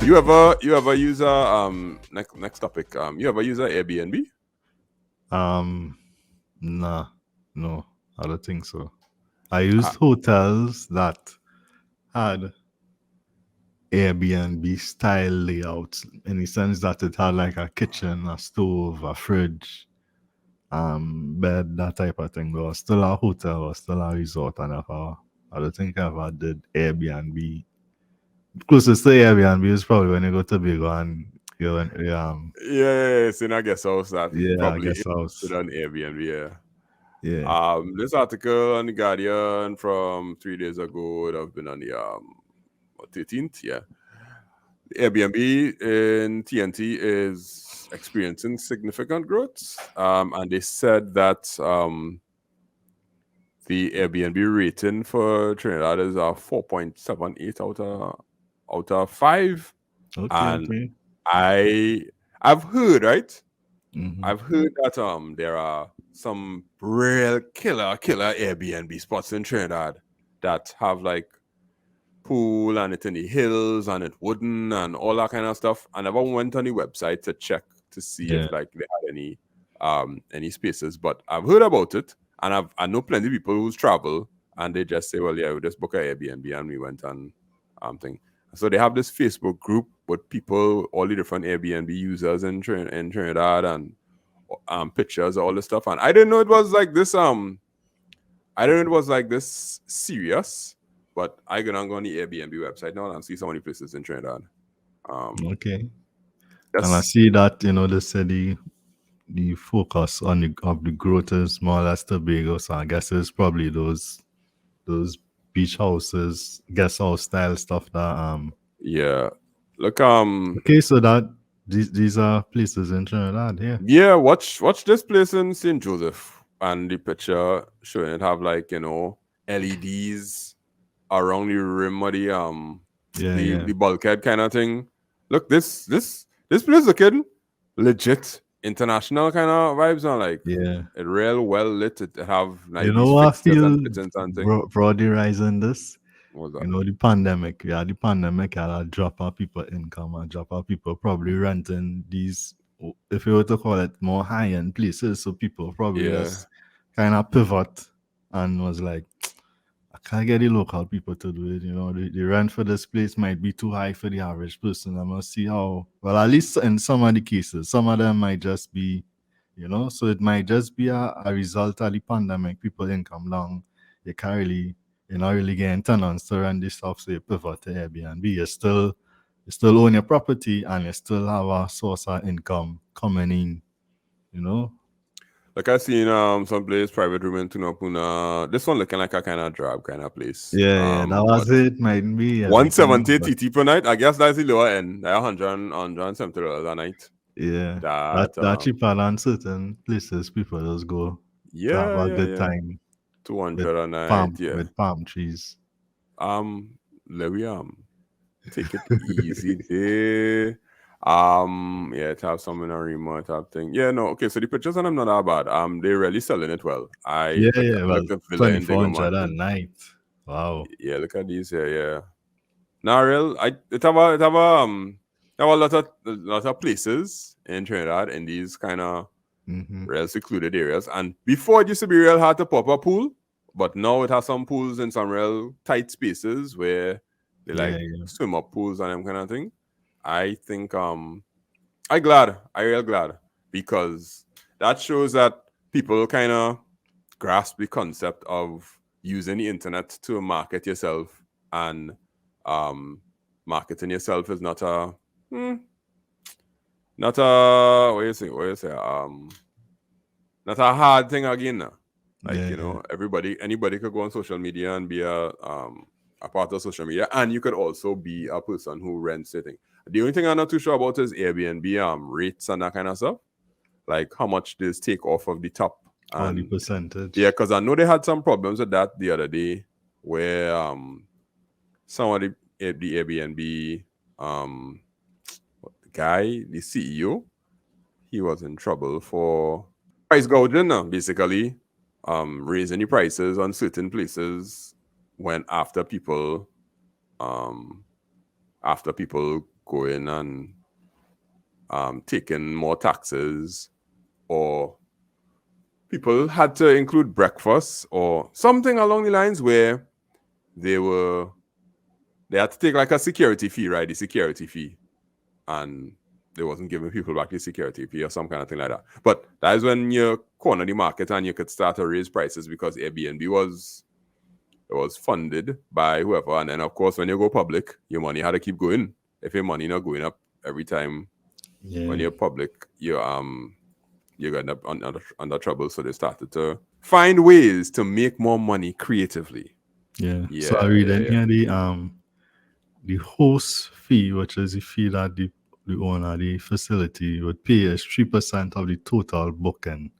You ever use a next topic? You ever use a Airbnb? Um, nah, no, I don't think so. I Uh, used hotels that had Airbnb style layouts in the sense that it had like a kitchen, a stove, a fridge, bed, that type of thing. But it was still a hotel or still a resort, and I don't think I ever did Airbnb. Closest to Airbnb is probably when you go to Tobago and you went, yeah, it's in a guest house that yeah, probably guest is house, on Airbnb. Yeah. yeah, This article on the Guardian from 3 days ago would have been on the 13th. Yeah, Airbnb in TNT is experiencing significant growth. And they said that the Airbnb rating for Trinidad is a 4.78 out of 5. okay, And okay, I I've heard, right? mm-hmm. I've heard that there are some real killer Airbnb spots in Trinidad that have like pool and it's in the hills and it's wooden and all that kind of stuff. I never went on the website to check to see Yeah, if like they had any spaces, but I've heard about it and I know plenty of people who's travel and they just say, well, yeah, we just book a Airbnb and we went on thing. So they have this Facebook group with people, all the different Airbnb users in Trinidad and pictures, all this stuff. And I didn't know it was like this. I didn't know it was like this serious. But I gonna go on the Airbnb website now and see so many places in Trinidad. Um, okay. And I that's see that they said the focus on the growth is more or less Tobago. So I guess it's probably those beach houses, guest house style stuff that yeah. Look, okay, so that these are places in Trinidad, yeah. yeah. Watch this place in Saint Joseph, and the picture showing it have like LEDs around the rim of Yeah, yeah. the bulkhead kind of thing. Look, this place looking legit international kind of vibes on like Yeah. it real well lit. It have You like know these what I fixtures and feel fittings and thing. broadly rising this? What was You that? know, the pandemic. Yeah, the pandemic had a drop of people income and drop of people probably renting these, if you were to call it, more high end places. So people probably Yeah. just kind of pivot and was like, I can't get the local people to do it. You know, the rent for this place might be too high for the average person. I must see how, well, at least in some of the cases, some of them might just be, so it might just be a result of the pandemic. People income down. You can't really, you're not really getting tenants to rent this stuff. So you pivot to Airbnb. You still own your property and you still have a source of income coming in, you know? Like I seen some place private room in Tunapuna. This one looking like a kind of drab kind of place. Yeah, yeah, that was But it. Might be, yeah, depending on 170 what. TT per night. I guess that's the lower end. Like $170 a night. Yeah, that That that cheaper than certain places. People just go to have yeah, a yeah, good yeah. time with 200 a night, palm yeah. with palm trees. Let me take it easy there. Yeah, to have some in a remote type thing. Yeah, no, okay. So the pictures on them not that bad. They're really selling it well. I Yeah, like yeah. like Well, the villa in 2,400 a Digoman. night. Wow. Yeah, look at these here. Yeah, now real. it have a lot of places in Trinidad in these kind of Mm-hmm. real secluded areas. And before it used to be real hard to pop a pool, but now it has some pools in some real tight spaces where they Yeah, like yeah, swim up pools and them kind of thing. I think I real glad because that shows that people kind of grasp the concept of using the internet to market yourself and marketing yourself is not a not a hard thing again now. Like, yeah, yeah. anybody could go on social media and be a part of social media, and you could also be a person who rents a thing. The only thing I'm not too sure about is Airbnb rates and that kind of stuff. Like how much this take off of the top. All the And yeah, percentage. because I know they had some problems with that the other day where some of the Airbnb guy, the CEO, he was in trouble for price gouging now, basically. Raising the prices on certain places when um after people going and taking more taxes, or people had to include breakfast or something along the lines where they had to take like a security fee, right? The security fee, and they wasn't giving people back the security fee or some kind of thing like that. But that is when you corner the market and you could start to raise prices, because Airbnb was funded by whoever, and then of course when you go public, your money had to keep going. If your money not going up every time when Yeah. you're public, you're gonna end up under trouble. So they started to find ways to make more money creatively. Yeah. So I Yeah, read yeah, in yeah. here the host fee, which is the fee that the owner of the facility would pay, is 3% of the total booking,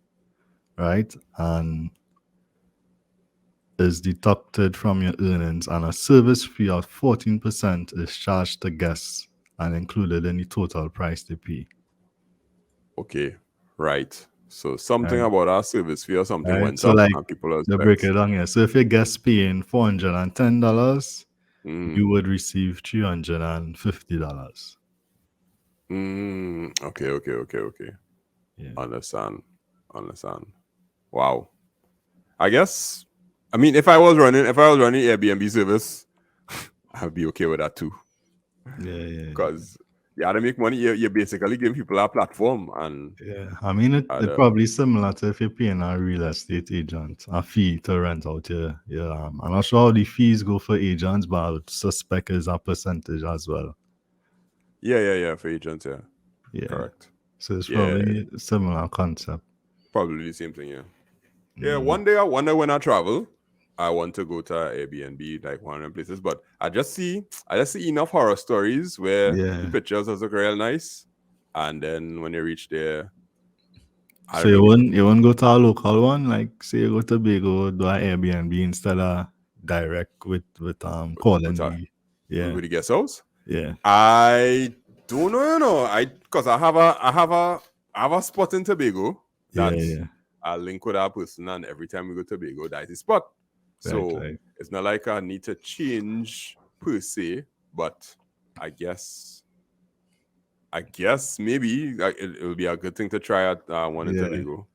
right? And is deducted from your earnings, and a service fee of 14% is charged to guests and included in the total price they pay. Okay, right. So something Right. about our service fee or something Right. went So up, like and people are they break it vexed. down here. So if your guest paying $410, Mm, you would receive $350. okay, okay, okay, okay. Yeah. Understand, understand. Wow. I guess. I mean, if I was running Airbnb service, I'd be okay with that too. Yeah, yeah, Because you had to make money. You're basically giving people a platform, and yeah. I mean, it probably similar to if you're paying a real estate agent a fee to rent out your I'm not sure how the fees go for agents, but I would suspect is a percentage as well. yeah, for agents, yeah, Yeah. correct. So it's Yeah, probably a similar concept. probably the same thing. Yeah, yeah. Mm. One day I wonder, when I travel, I want to go to Airbnb, like one of them places, but I just see enough horror stories where the Yeah. pictures look real nice, and then when you reach there, I So you mean, wouldn't go to a local one, like say you go to Tobago, do an Airbnb instead of direct with calling with the yeah, with the guest house, yeah, I don't know, because I have a spot in Tobago yeah, that yeah. I link with our person, and every time we go to Tobago, that is the spot. Right, So right. it's not like I need to change per se, but I guess maybe like, it'll be a good thing to try at one in Yeah. Tobago.